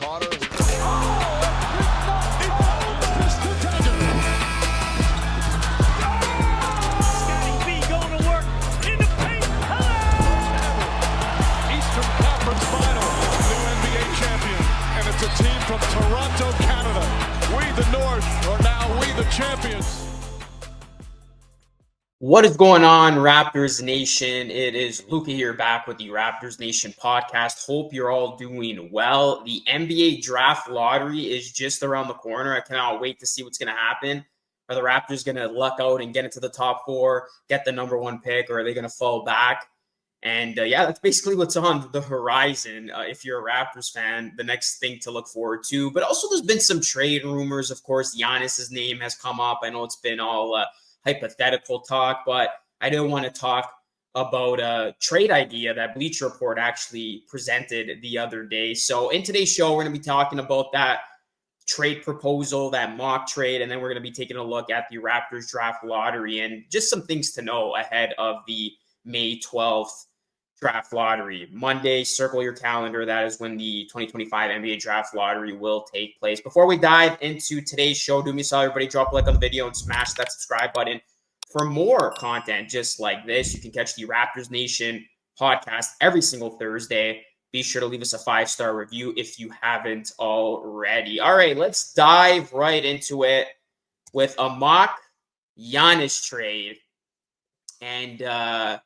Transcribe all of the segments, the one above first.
water. It's a team from Toronto, Canada. We, the North, are now we, the champions. What is going on, Raptors Nation? It is Luca here back with the Raptors Nation podcast. Hope you're all doing well. The NBA draft lottery is just around the corner. I cannot wait to see what's going to happen. Are the Raptors going to luck out and get into the top four, get the number one pick, or are they going to fall back? And that's basically what's on the horizon. If you're a Raptors fan, the next thing to look forward to. But also there's been some trade rumors. Of course, Giannis's name has come up. I know it's been all hypothetical talk, but I do want to talk about a trade idea that Bleacher Report actually presented the other day. So in today's show, we're going to be talking about that trade proposal, that mock trade, and then we're going to be taking a look at the Raptors draft lottery and just some things to know ahead of the May 12th draft lottery. Monday, circle your calendar. That is when the 2025 NBA draft lottery will take place. Before we dive into today's show, do me a solid, everybody, drop a like on the video and smash that subscribe button for more content just like this. You can catch the Raptors Nation podcast every single Thursday. Be sure to leave us a 5-star review if you haven't already. All right, let's dive right into it with a mock Giannis trade. And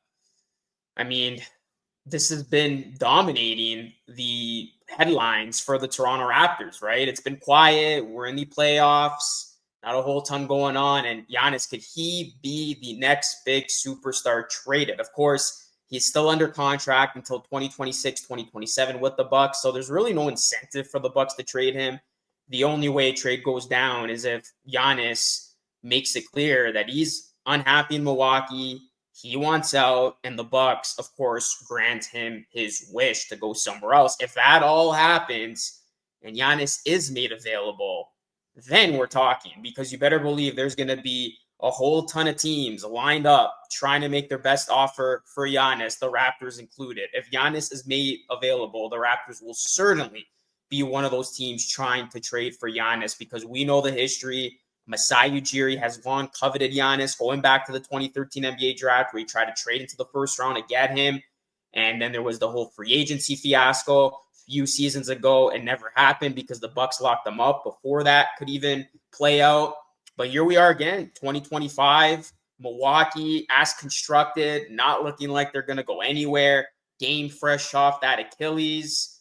this has been dominating the headlines for the Toronto Raptors, right? It's been quiet. We're in the playoffs, not a whole ton going on. And Giannis, could he be the next big superstar traded? Of course, he's still under contract until 2026, 2027 with the Bucks. So there's really no incentive for the Bucks to trade him. The only way a trade goes down is if Giannis makes it clear that he's unhappy in Milwaukee. He wants out, and the Bucks, of course, grant him his wish to go somewhere else. If that all happens and Giannis is made available, then we're talking, because you better believe there's going to be a whole ton of teams lined up trying to make their best offer for Giannis, the Raptors included. If Giannis is made available, the Raptors will certainly be one of those teams trying to trade for Giannis, because we know the history. Masai Ujiri has long coveted Giannis, going back to the 2013 NBA draft where he tried to trade into the first round to get him. And then there was the whole free agency fiasco a few seasons ago. It never happened because the Bucks locked them up before that could even play out. But here we are again, 2025, Milwaukee as constructed, not looking like they're going to go anywhere. Game fresh off that Achilles.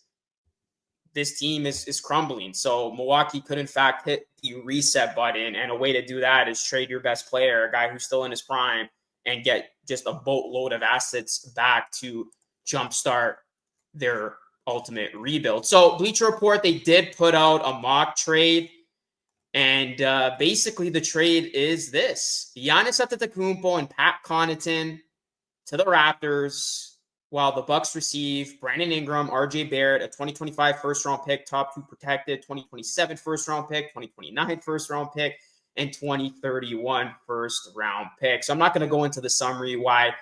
This team is crumbling. So Milwaukee could, in fact, hit the reset button. And a way to do that is trade your best player, a guy who's still in his prime, and get just a boatload of assets back to jumpstart their ultimate rebuild. So Bleacher Report, they did put out a mock trade. And basically the trade is this. Giannis Antetokounmpo and Pat Connaughton to the Raptors, while the Bucks receive Brandon Ingram, RJ Barrett, a 2025 first-round pick, top 2 protected, 2027 first-round pick, 2029 first-round pick, and 2031 first-round pick. So I'm not going to go into the summary why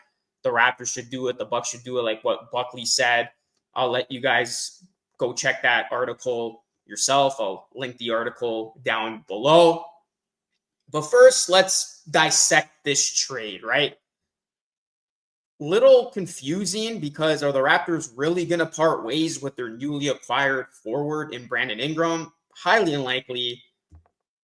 the Raptors should do it, the Bucks should do it, like what Buckley said. I'll let you guys go check that article yourself. I'll link the article down below. But first, let's dissect this trade, right? Little confusing, because are the Raptors really going to part ways with their newly acquired forward in Brandon Ingram? Highly unlikely.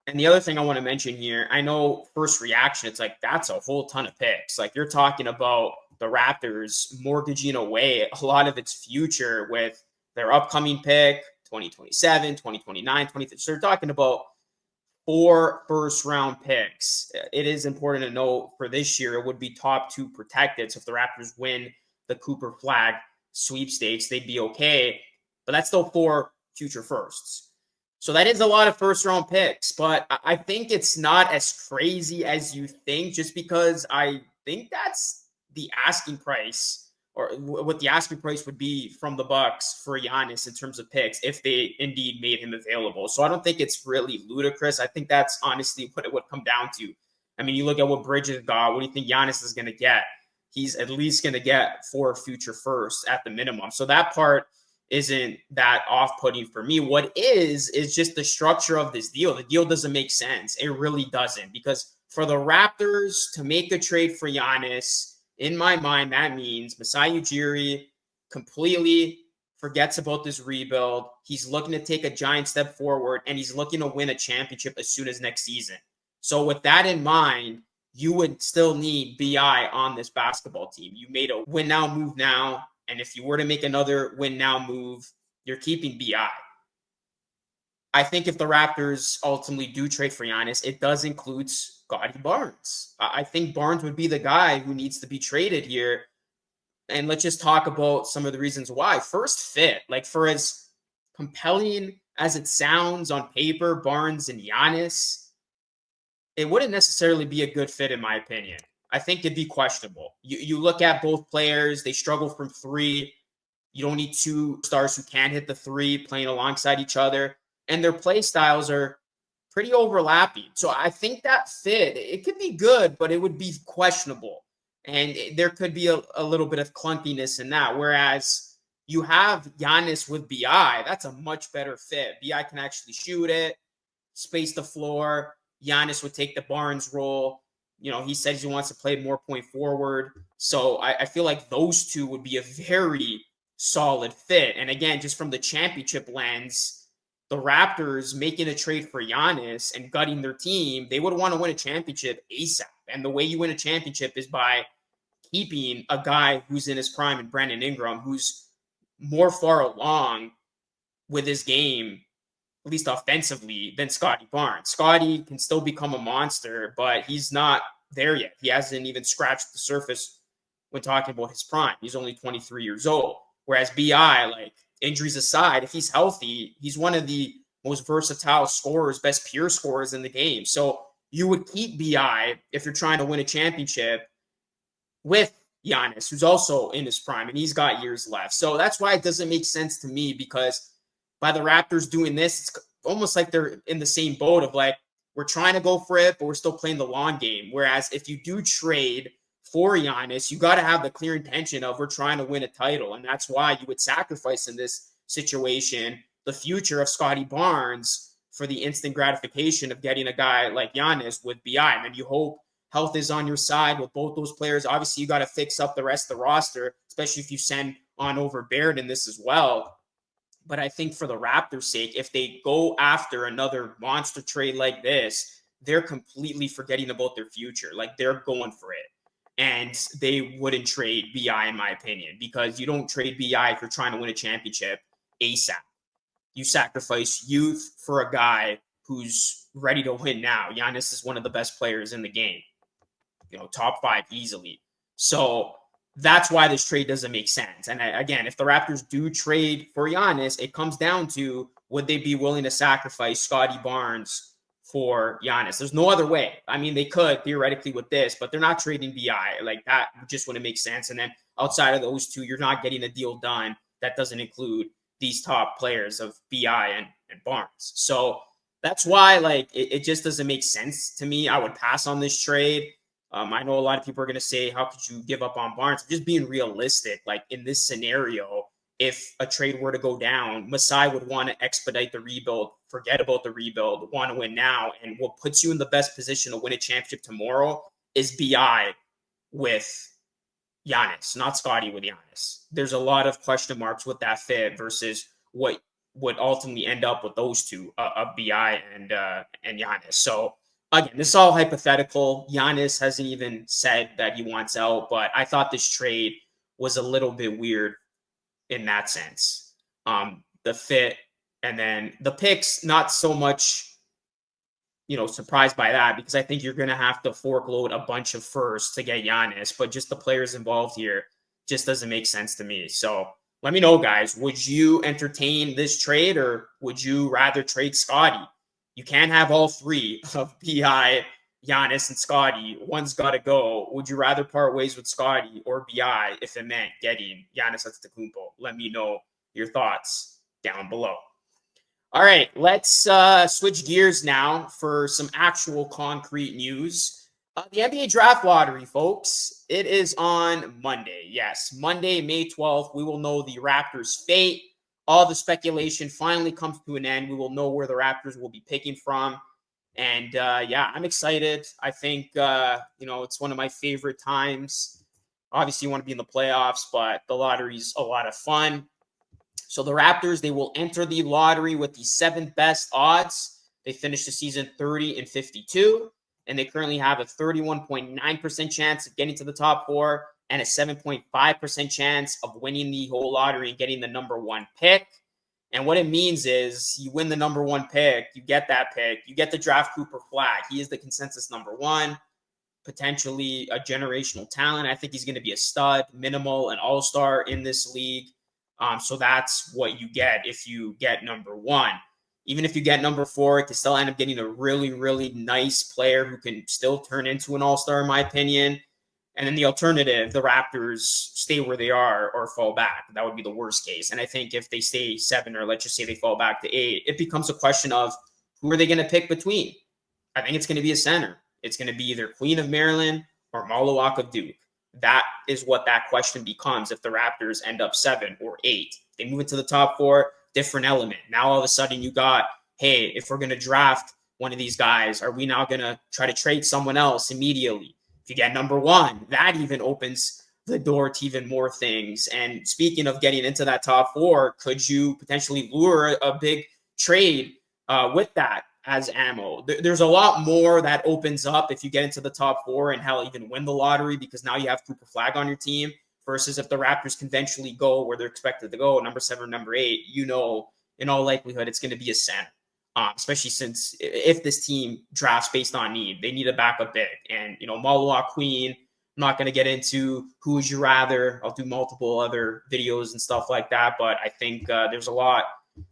And the other thing I want to mention here, I know first reaction, it's like, that's a whole ton of picks. Like, you're talking about the Raptors mortgaging away a lot of its future with their upcoming pick, 2027, 2029, 2030. So they're talking about 4 first-round picks. It is important to note for this year, it would be top 2 protected. So if the Raptors win the Cooper Flag sweepstakes, they'd be okay. But that's still 4 future firsts. So that is a lot of first-round picks. But I think it's not as crazy as you think, just because I think that's the asking price, or what the asking price would be from the Bucks for Giannis in terms of picks if they indeed made him available. So I don't think it's really ludicrous. I think that's honestly what it would come down to. I mean, you look at what Bridges got. What do you think Giannis is going to get? He's at least going to get 4 future firsts at the minimum. So that part isn't that off-putting for me. What is just the structure of this deal. The deal doesn't make sense. It really doesn't, because for the Raptors to make a trade for Giannis, in my mind, that means Masai Ujiri completely forgets about this rebuild. He's looking to take a giant step forward, and he's looking to win a championship as soon as next season. So with that in mind, you would still need BI on this basketball team. You made a win now, move now. And if you were to make another win now move, you're keeping BI. I think if the Raptors ultimately do trade for Giannis, it does include Scottie Barnes. I think Barnes would be the guy who needs to be traded here. And let's just talk about some of the reasons why. First, fit. Like, for as compelling as it sounds on paper, Barnes and Giannis, it wouldn't necessarily be a good fit, in my opinion. I think it'd be questionable. You look at both players, they struggle from three. You don't need two stars who can hit the three playing alongside each other. And their play styles are pretty overlapping. So I think that fit, it could be good, but it would be questionable. And there could be a little bit of clunkiness in that. Whereas you have Giannis with BI, that's a much better fit. BI can actually shoot it, space the floor. Giannis would take the Barnes role. You know, he says he wants to play more point forward. So I feel like those two would be a very solid fit. And again, just from the championship lens, the Raptors making a trade for Giannis and gutting their team, they would want to win a championship ASAP. And the way you win a championship is by keeping a guy who's in his prime in Brandon Ingram, who's more far along with his game, at least offensively, than Scottie Barnes. Scottie can still become a monster, but he's not there yet. He hasn't even scratched the surface when talking about his prime. He's only 23 years old. Whereas BI, like, injuries aside, if he's healthy, he's one of the most versatile scorers, best pure scorers in the game. So you would keep BI if you're trying to win a championship with Giannis, who's also in his prime, and he's got years left. So that's why it doesn't make sense to me, because by the Raptors doing this, it's almost like they're in the same boat of like, we're trying to go for it, but we're still playing the long game. Whereas if you do trade for Giannis, you got to have the clear intention of we're trying to win a title. And that's why you would sacrifice in this situation the future of Scottie Barnes for the instant gratification of getting a guy like Giannis with BI. And then you hope health is on your side with both those players. Obviously, you got to fix up the rest of the roster, especially if you send on over Baird in this as well. But I think for the Raptors' sake, if they go after another monster trade like this, they're completely forgetting about their future. Like, they're going for it. And they wouldn't trade BI, in my opinion, because you don't trade BI if you're trying to win a championship ASAP. You sacrifice youth for a guy who's ready to win now. Giannis is one of the best players in the game, you know, top 5 easily. So that's why this trade doesn't make sense. And again, if the Raptors do trade for Giannis, it comes down to, would they be willing to sacrifice Scottie Barnes for Giannis? There's no other way. I mean, they could theoretically with this, but they're not trading BI. Like, that just wouldn't make sense. And then outside of those two, you're not getting a deal done that doesn't include these top players of BI and Barnes. So that's why, like, it just doesn't make sense to me. I would pass on this trade. I know a lot of people are going to say, how could you give up on Barnes? Just being realistic, like, in this scenario, if a trade were to go down, Masai would want to expedite the rebuild, forget about the rebuild, want to win now. And what puts you in the best position to win a championship tomorrow is BI with Giannis, not Scottie with Giannis. There's a lot of question marks with that fit versus what would ultimately end up with those two, BI and Giannis. So again, this is all hypothetical. Giannis hasn't even said that he wants out, but I thought this trade was a little bit weird in that sense. The fit, and then the picks, not so much, you know, surprised by that, because I think you're going to have to forkload a bunch of firsts to get Giannis, but just the players involved here just doesn't make sense to me. So let me know, guys, would you entertain this trade, or would you rather trade Scottie? You can't have all three of BI, Giannis, and Scottie. One's got to go. Would you rather part ways with Scottie or BI if it meant getting Giannis Antetokounmpo? Let me know your thoughts down below. All right, let's switch gears now for some actual concrete news. The NBA draft lottery, folks, it is on Monday. Yes, Monday, May 12th, we will know the Raptors' fate. all the speculation finally comes to an end. We will know where the Raptors will be picking from. And yeah, I'm excited. I think, it's one of my favorite times. Obviously, you want to be in the playoffs, but the lottery's a lot of fun. So the Raptors, they will enter the lottery with the 7th best odds. They finished the season 30-52, and they currently have a 31.9% chance of getting to the top 4 and a 7.5% chance of winning the whole lottery and getting the number 1 pick. And what it means is you win the number 1 pick, you get that pick, you get to draft Cooper Flag. He is the consensus number 1, potentially a generational talent. I think he's going to be a stud, minimal, an all-star in this league. So that's what you get if you get number 1. Even if you get number 4, it can still end up getting a really, really nice player who can still turn into an all-star, in my opinion. And then the alternative, the Raptors stay where they are or fall back. That would be the worst case. And I think if they stay 7, or let's just say they fall back to 8, it becomes a question of who are they going to pick between? I think it's going to be a center. It's going to be either Queen of Maryland or Malawak of Duke. That is what that question becomes if the Raptors end up 7 or 8. They move into the top 4, different element. Now all of a sudden you got, hey, if we're going to draft one of these guys, are we now going to try to trade someone else immediately? If you get number 1, that even opens the door to even more things. And speaking of getting into that top 4, could you potentially lure a big trade with that as ammo? There's a lot more that opens up if you get into the top 4 and hell, even win the lottery, because now you have Cooper Flag on your team, versus if the Raptors conventionally go where they're expected to go, number 7, number 8, in all likelihood, it's going to be a center. Especially since if this team drafts based on need, they need a backup big. And, Malawak, Queen, I'm not going to get into who would you rather. I'll do multiple other videos and stuff like that. But I think there's a lot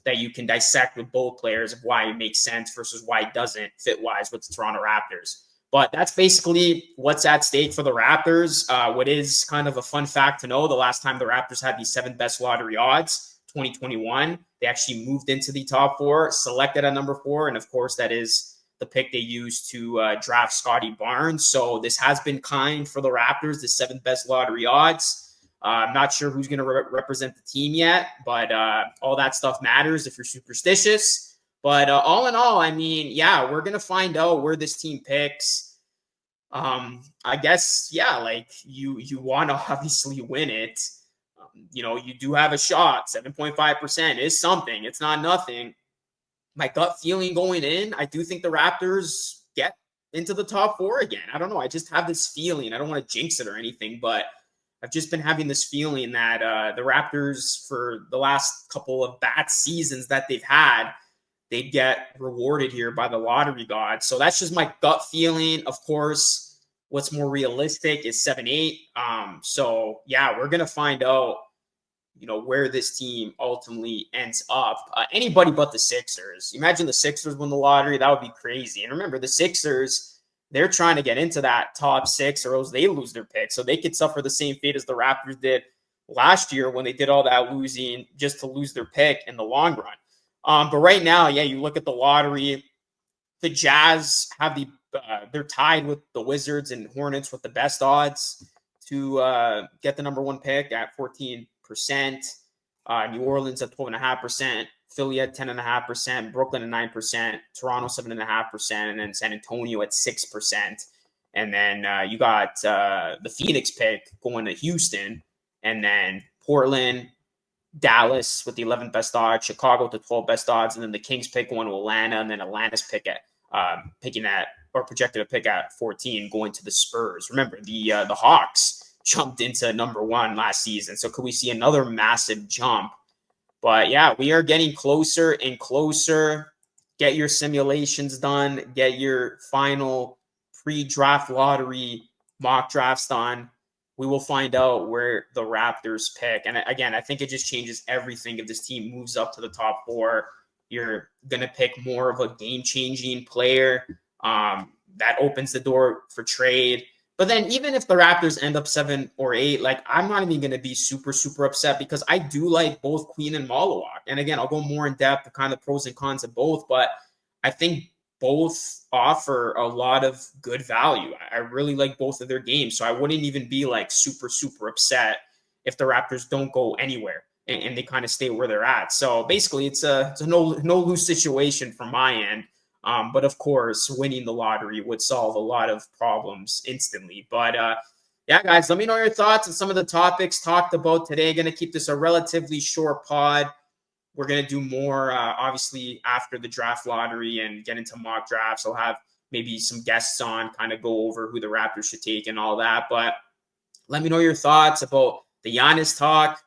that you can dissect with both players of why it makes sense versus why it doesn't fit-wise with the Toronto Raptors. But that's basically what's at stake for the Raptors. What is kind of a fun fact to know, the last time the Raptors had the 7th best lottery odds, 2021, they actually moved into the top 4, selected at number 4, and of course that is the pick they used to draft Scotty Barnes. So this has been kind for the Raptors, the 7th best lottery odds. I'm not sure who's going to represent the team yet, but all that stuff matters if you're superstitious. But all in all, I mean, yeah, we're going to find out where this team picks. I guess, yeah, like you want to obviously win it. You do have a shot. 7.5% is something. It's not nothing. My gut feeling going in, I do think the Raptors get into the top 4 again. I don't know. I just have this feeling. I don't want to jinx it or anything, but I've just been having this feeling that the Raptors, for the last couple of bad seasons that they've had, they'd get rewarded here by the lottery gods. So that's just my gut feeling. Of course, what's more realistic is 7-8. So yeah, we're gonna find out, where this team ultimately ends up. Anybody but the Sixers. Imagine the Sixers win the lottery. That would be crazy. And remember, the Sixers, they're trying to get into that top 6, or else they lose their pick. So they could suffer the same fate as the Raptors did last year when they did all that losing just to lose their pick in the long run. But right now, yeah, you look at the lottery. The Jazz have they're tied with the Wizards and Hornets with the best odds to get the number 1 pick at 14%. New Orleans at 12.5%, Philly at 10.5%, Brooklyn at 9%, Toronto 7.5%, and then San Antonio at 6%. And then you got the Phoenix pick going to Houston, and then Portland, Dallas with the 11th best odds, Chicago with the 12th best odds, and then the Kings pick going to Atlanta, and then Atlanta's pick at projected a pick at 14 going to the Spurs. Remember, the Hawks jumped into number 1 last season. So could we see another massive jump? But yeah, we are getting closer and closer. Get your simulations done. Get your final pre-draft lottery mock drafts done. We will find out where the Raptors pick. And again, I think it just changes everything if this team moves up to the top 4. You're going to pick more of a game-changing player. That opens the door for trade. But then even if the Raptors end up 7 or 8, like, I'm not even going to be super, super upset, because I do like both Queen and Malawak. And again, I'll go more in depth, the kind of pros and cons of both, but I think both offer a lot of good value. I really like both of their games. So I wouldn't even be like super, super upset if the Raptors don't go anywhere. and they kind of stay where they're at. So basically, it's a no lose situation from my end. But of course, winning the lottery would solve a lot of problems instantly. But yeah, guys, let me know your thoughts on some of the topics talked about today. Going to keep this a relatively short pod. We're going to do more, obviously, after the draft lottery and get into mock drafts. I'll have maybe some guests on, kind of go over who the Raptors should take and all that. But let me know your thoughts about the Giannis talk.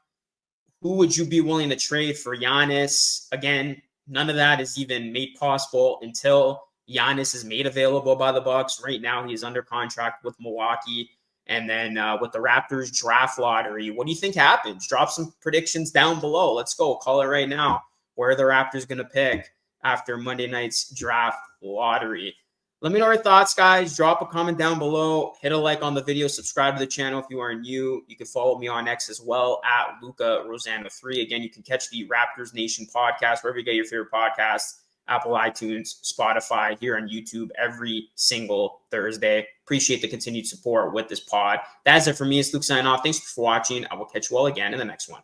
Who would you be willing to trade for Giannis? Again, none of that is even made possible until Giannis is made available by the Bucks. Right now, he's under contract with Milwaukee. And then with the Raptors draft lottery, what do you think happens? Drop some predictions down below. Let's go. Call it right now. Where are the Raptors going to pick after Monday night's draft lottery? Let me know your thoughts, guys. Drop a comment down below. Hit a like on the video. Subscribe to the channel if you are new. You can follow me on X as well at Luca Rosano 3. Again, you can catch the Raptors Nation podcast wherever you get your favorite podcasts. Apple, iTunes, Spotify, here on YouTube every single Thursday. Appreciate the continued support with this pod. That's it for me. It's Luke signing off. Thanks for watching. I will catch you all again in the next one.